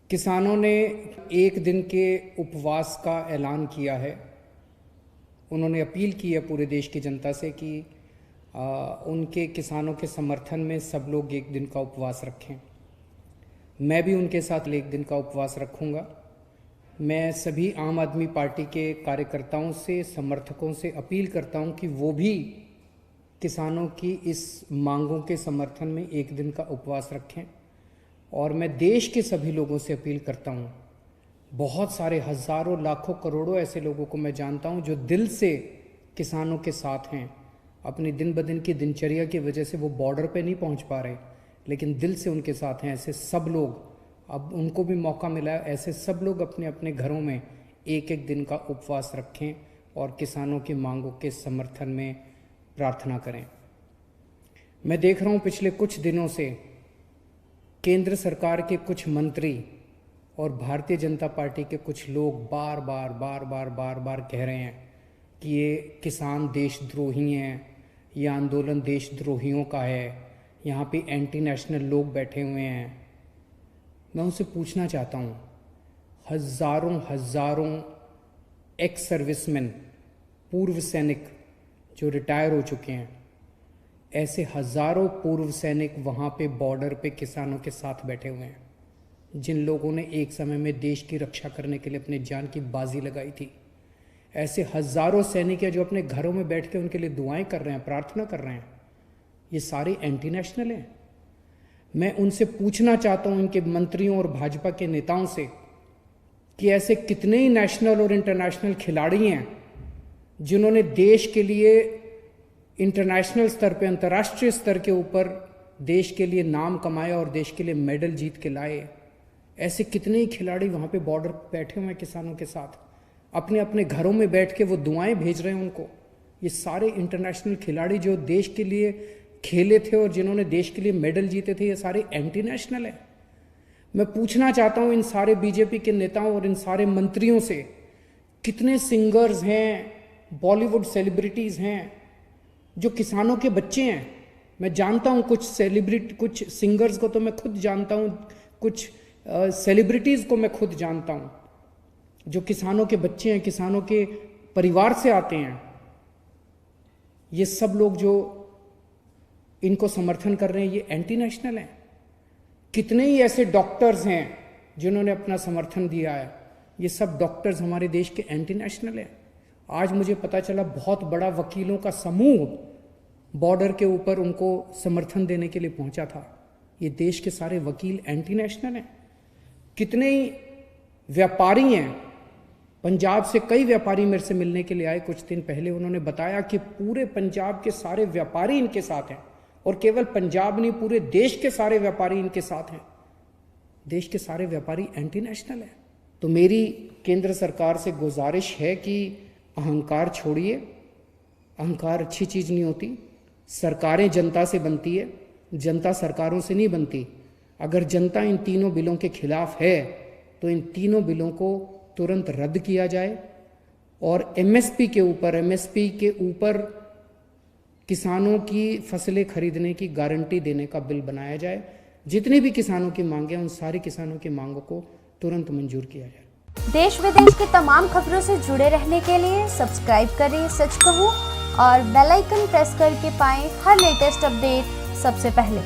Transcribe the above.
किसानों ने एक दिन के उपवास का ऐलान किया है। उन्होंने अपील की है पूरे देश की जनता से कि उनके किसानों के समर्थन में सब लोग एक दिन का उपवास रखें। मैं भी उनके साथ एक दिन का उपवास रखूंगा। मैं सभी आम आदमी पार्टी के कार्यकर्ताओं से, समर्थकों से अपील करता हूं कि वो भी किसानों की इस मांगों के समर्थन में एक दिन का उपवास रखें। और मैं देश के सभी लोगों से अपील करता हूं, बहुत सारे हज़ारों लाखों करोड़ों ऐसे लोगों को मैं जानता हूं जो दिल से किसानों के साथ हैं। अपनी दिन ब दिन की दिनचर्या की वजह से वो बॉर्डर पे नहीं पहुंच पा रहे, लेकिन दिल से उनके साथ हैं। ऐसे सब लोग, अब उनको भी मौका मिला है, ऐसे सब लोग अपने अपने घरों में एक एक दिन का उपवास रखें और किसानों की मांगों के समर्थन में प्रार्थना करें। मैं देख रहा हूं पिछले कुछ दिनों से केंद्र सरकार के कुछ मंत्री और भारतीय जनता पार्टी के कुछ लोग बार बार कह रहे हैं कि ये किसान देशद्रोही हैं, ये आंदोलन देशद्रोहियों का है, यहाँ पे एंटी नेशनल लोग बैठे हुए हैं। मैं उनसे पूछना चाहता हूँ, हज़ारों एक्स सर्विसमैन, पूर्व सैनिक जो रिटायर हो चुके हैं, ऐसे हज़ारों पूर्व सैनिक वहाँ पे बॉर्डर पे किसानों के साथ बैठे हुए हैं, जिन लोगों ने एक समय में देश की रक्षा करने के लिए अपनी जान की बाजी लगाई थी। ऐसे हज़ारों सैनिक हैं जो अपने घरों में बैठ के उनके लिए दुआएं कर रहे हैं, प्रार्थना कर रहे हैं। ये सारे एंटी नेशनल हैं। मैं उनसे पूछना चाहता हूं, इनके मंत्रियों और भाजपा के नेताओं से, कि ऐसे कितने ही नेशनल और इंटरनेशनल खिलाड़ी हैं जिन्होंने देश के लिए इंटरनेशनल स्तर पे, अंतर्राष्ट्रीय स्तर के ऊपर देश के लिए नाम कमाया और देश के लिए मेडल जीत के लाए। ऐसे कितने ही खिलाड़ी वहाँ पे बॉर्डर पे बैठे हुए हैं किसानों के साथ, अपने अपने घरों में बैठ के वो दुआएं भेज रहे हैं उनको। ये सारे इंटरनेशनल खिलाड़ी जो देश के लिए खेले थे और जिन्होंने देश के लिए मेडल जीते थे, ये सारे एंटी नेशनल हैं। मैं पूछना चाहता हूँ इन सारे बीजेपी के नेताओं और इन सारे मंत्रियों से, कितने सिंगर्स हैं, बॉलीवुड सेलिब्रिटीज़ हैं जो किसानों के बच्चे हैं। मैं जानता हूँ कुछ कुछ सिंगर्स को तो मैं खुद जानता हूँ, कुछ सेलिब्रिटीज़ को मैं खुद जानता हूँ जो किसानों के बच्चे हैं, किसानों के परिवार से आते हैं। ये सब लोग जो इनको समर्थन कर रहे हैं, ये एंटी नेशनल हैं। कितने ही ऐसे डॉक्टर्स हैं जिन्होंने अपना समर्थन दिया है, ये सब डॉक्टर्स हमारे देश के एंटी नेशनल हैं। आज मुझे पता चला बहुत बड़ा वकीलों का समूह बॉर्डर के ऊपर उनको समर्थन देने के लिए पहुंचा था। ये देश के सारे वकील एंटी नेशनल हैं। कितने ही व्यापारी हैं, पंजाब से कई व्यापारी मेरे से मिलने के लिए आए कुछ दिन पहले। उन्होंने बताया कि पूरे पंजाब के सारे व्यापारी इनके साथ हैं, और केवल पंजाब नहीं, पूरे देश के सारे व्यापारी इनके साथ हैं। देश के सारे व्यापारी एंटी नेशनल हैं। तो मेरी केंद्र सरकार से गुजारिश है कि अहंकार छोड़िए। अहंकार अच्छी चीज़ नहीं होती। सरकारें जनता से बनती है, जनता सरकारों से नहीं बनती। अगर जनता इन तीनों बिलों के खिलाफ है तो इन तीनों बिलों को तुरंत रद्द किया जाए और एमएसपी के ऊपर किसानों की फसलें खरीदने की गारंटी देने का बिल बनाया जाए। जितनी भी किसानों की मांगें, उन सारी किसानों की मांगों को तुरंत मंजूर किया जाए। देश विदेश की तमाम खबरों से जुड़े रहने के लिए सब्सक्राइब करें सच कहूं और बेल आइकन प्रेस करके पाएं हर लेटेस्ट अपडेट सबसे पहले।